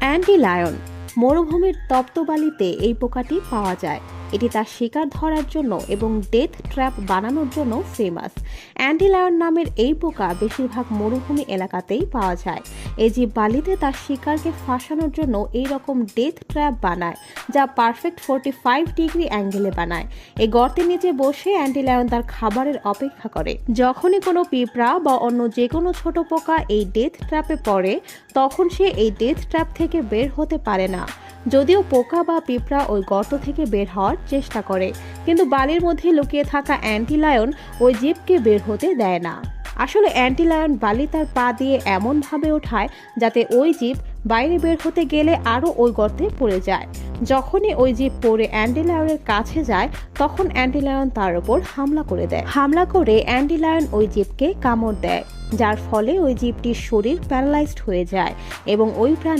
অ্যান্টিলায়ন মরুভূমির তপ্ত বালিতে এই পোকাটি পাওয়া যায়। এটি তার শিকার ধরার জন্য এবং ডেথ ট্র্যাপ বানানোর জন্য ফেমাস। অ্যান্টিলায়ন নামের এই পোকা বেশিরভাগ মরুভূমি এলাকাতেই পাওয়া যায়। এই জীব বালিতে তার শিকারকে ফাঁসানোর জন্য এই রকম ডেথ ট্র্যাপ বানায়, যা পারফেক্ট 45 ডিগ্রি অ্যাঙ্গেলে বানায়। এই গর্তের নিচে বসে অ্যান্টিলায়ন তার খাবারের অপেক্ষা করে। যখনই কোনো পিঁপড়া বা অন্য যে কোনো ছোট পোকা এই ডেথ ট্র্যাপে পড়ে, তখন সে এই ডেথ ট্র্যাপ থেকে বের হতে পারে না। যদিও পোকা বা পিঁপড়া ওই গর্ত থেকে বের হওয়ার চেষ্টা করে, কিন্তু বালির মধ্যে লুকিয়ে থাকা অ্যান্টিলায়ন ওই জীবকে বের হতে দেয় না। আসলে অ্যান্টিলায়ন বালি তার পা দিয়ে এমনভাবে ওঠায় যাতে ওই জীব বাইরে বের হতে গেলে আরও ওই গর্তে পড়ে যায়। যখনই ওই জীব পড়ে অ্যান্টিলায়নের কাছে যায়, তখন অ্যান্টিলায়ন তার উপর হামলা করে অ্যান্টিলায়ন ওই জীবকে কামড় দেয়, যার ফলে ওই জীবটির শরীর প্যারালাইজড হয়ে যায় এবং ওই প্রাণী